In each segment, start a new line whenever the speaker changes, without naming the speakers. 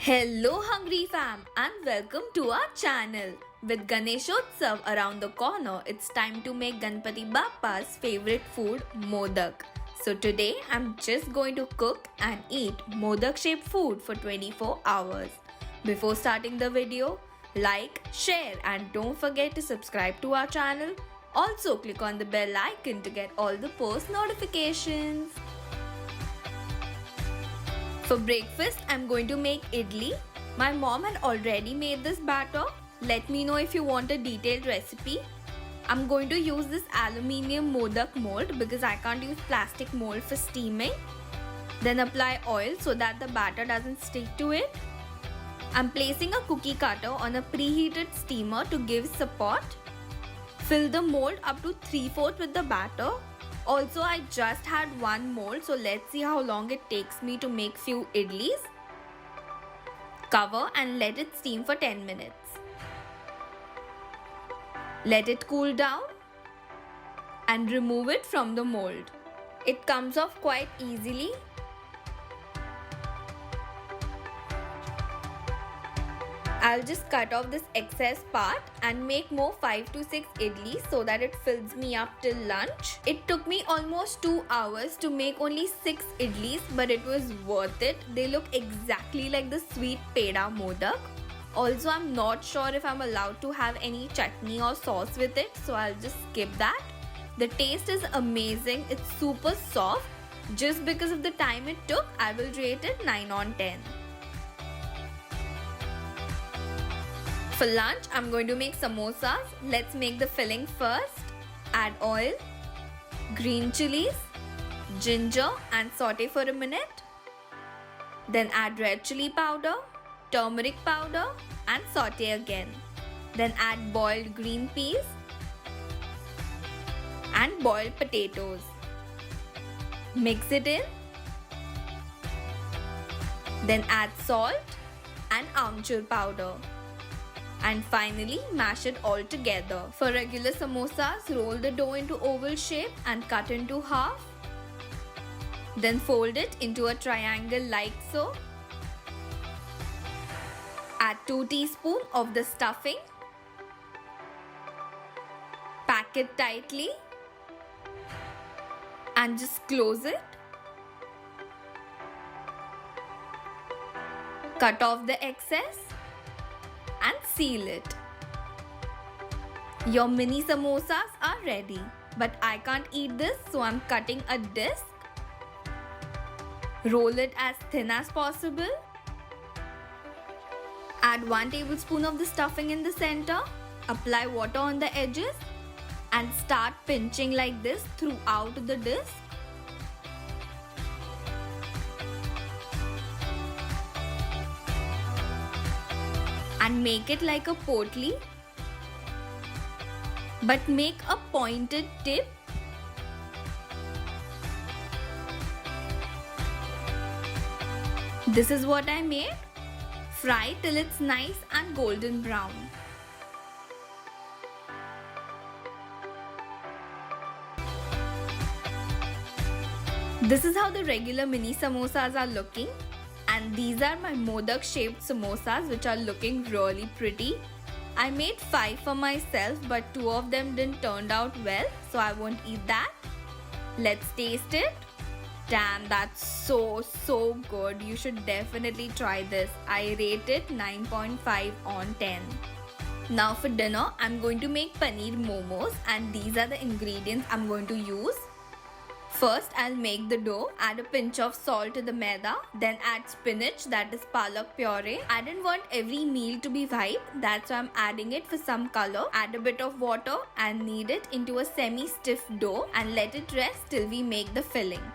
Hello Hungry Fam and welcome to our channel. With Ganeshotsav around the corner, it's time to make Ganpati Bappa's favorite food, Modak. So today I'm just going to cook and eat Modak shaped food for 24 hours. Before starting the video, like, share and don't forget to subscribe to our channel. Also click on the bell icon to get all the post notifications. For breakfast, I'm going to make idli. My mom had already made this batter. Let me know if you want a detailed recipe. I'm going to use this aluminium modak mold because I can't use plastic mold for steaming. Then apply oil so that the batter doesn't stick to it. I'm placing a cookie cutter on a preheated steamer to give support. Fill the mold up to 3/4 with the batter. Also, I just had one mold, so let's see how long it takes me to make few idlis. Cover and let it steam for 10 minutes. Let it cool down and remove it from the mold. It comes off quite easily. I'll just cut off this excess part and make more 5 to 6 idlis so that it fills me up till lunch. It took me almost 2 hours to make only 6 idlis, but it was worth it. They look exactly like the sweet peda modak. Also, I'm not sure if I'm allowed to have any chutney or sauce with it, so I'll just skip that. The taste is amazing. It's super soft. Just because of the time it took, I will rate it 9 on 10. For lunch, I'm going to make samosas. Let's make the filling first. Add oil, green chilies, ginger and saute for a minute. Then add red chili powder, turmeric powder and saute again. Then add boiled green peas and boiled potatoes. Mix it in. Then add salt and amchur powder. And finally mash it all together. For regular samosas, roll the dough into oval shape and cut into half. Then fold it into a triangle like so. Add 2 teaspoons of the stuffing. Pack it tightly and just close it. Cut off the excess and seal it. Your mini samosas are ready, but I can't eat this, so I'm cutting a disc. Roll it as thin as possible. Add 1 tablespoon of the stuffing in the center. Apply water on the edges and start pinching like this throughout the disc. And make it like a potli, but make a pointed tip. This is what I made. Fry till it's nice and golden brown. This is how the regular mini samosas are looking. And these are my modak shaped samosas, which are looking really pretty. I made 5 for myself, but 2 of them didn't turn out well, so I won't eat that. Let's taste it. Damn, that's so good. You should definitely try this. I rate it 9.5 on 10. Now for dinner, I'm going to make paneer momos, and these are the ingredients I'm going to use. First, I'll make the dough. Add a pinch of salt to the maida. Then add spinach, that is palak puree. I didn't want every meal to be white. That's why I'm adding it for some color. Add a bit of water and knead it into a semi-stiff dough and let it rest till we make the filling.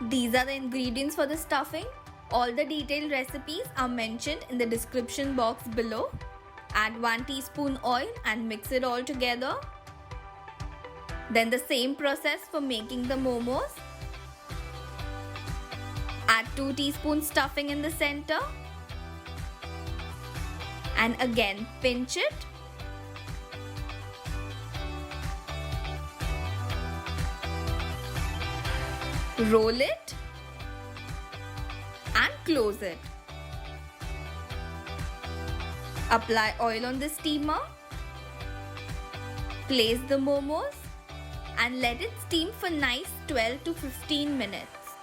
These are the ingredients for the stuffing. All the detailed recipes are mentioned in the description box below. Add 1 teaspoon oil and mix it all together. Then the same process for making the momos. Add 2 teaspoons stuffing in the center. And again pinch it. Roll it and close it. Apply oil on the steamer. Place the momos and let it steam for nice 12 to 15 minutes.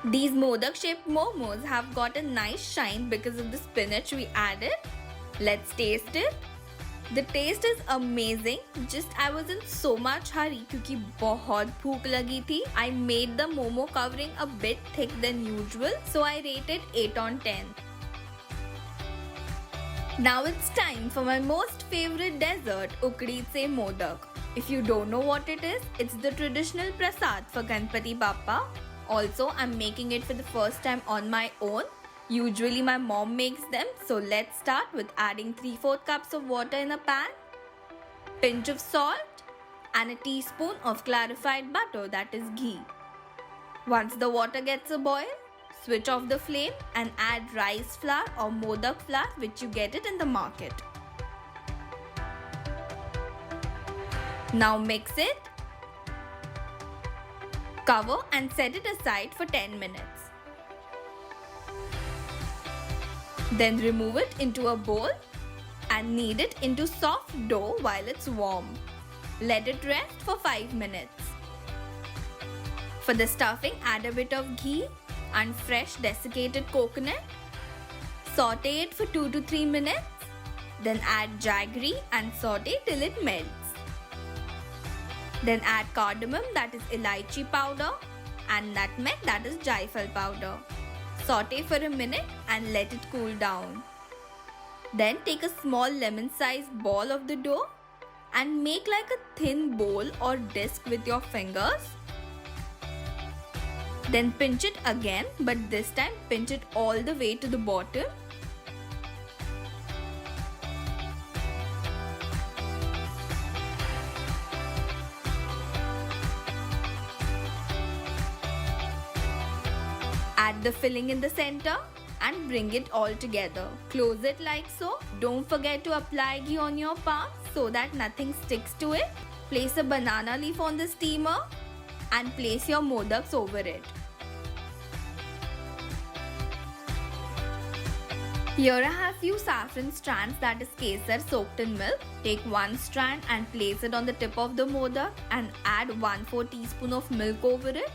These modak shaped momos have got a nice shine because of the spinach we added. Let's taste it. The taste is amazing. Just I was in so much hurry क्योंकि बहुत भूख लगी थी. I made the momo covering a bit thick than usual, so I rated 8 on 10. Now it's time for my most favorite dessert, ukditse modak. If you don't know what it is, it's the traditional prasad for Ganpati Bappa. Also, I'm making it for the first time on my own. Usually my mom makes them, so let's start with adding 3/4 cups of water in a pan, pinch of salt and a teaspoon of clarified butter, that is ghee. Once the water gets a boil, switch off the flame and add rice flour or modak flour, which you get it in the market. Now mix it. Cover and set it aside for 10 minutes. Then remove it into a bowl and knead it into soft dough while it's warm. Let it rest for 5 minutes. For the stuffing, add a bit of ghee and fresh desiccated coconut. Saute it for 2 to 3 minutes. Then add jaggery and saute till it melts. Then add cardamom, that is elaichi powder, and nutmeg, that is jaifal powder. Saute for a minute and let it cool down. Then take a small lemon-sized ball of the dough and make like a thin bowl or disc with your fingers. Then pinch it again, but this time pinch it all the way to the bottom. Add the filling in the center and bring it all together. Close it like so. Don't forget to apply ghee on your palm so that nothing sticks to it. Place a banana leaf on the steamer and place your modaks over it. Here I have few saffron strands, that is kesar soaked in milk. Take one strand and place it on the tip of the modak and add 1/4 teaspoon of milk over it.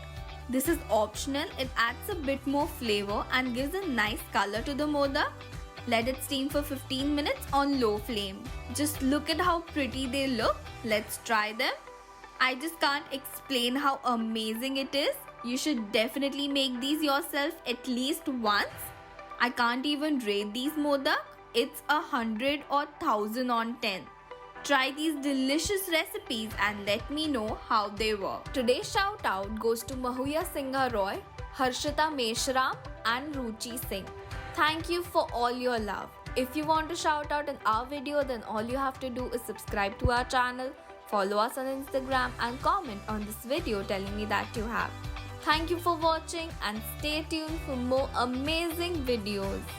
This is optional. It adds a bit more flavor and gives a nice color to the modak. Let it steam for 15 minutes on low flame. Just look at how pretty they look. Let's try them. I just can't explain how amazing it is. You should definitely make these yourself at least once. I can't even rate these modak. It's 100 or 1000 on 10. Try these delicious recipes and let me know how they work. Today's shout out goes to Mahuya Singha Roy, Harshita Meshram and Ruchi Singh. Thank you for all your love. If you want to shout out in our video, then all you have to do is subscribe to our channel, follow us on Instagram and comment on this video telling me that you have. Thank you for watching and stay tuned for more amazing videos.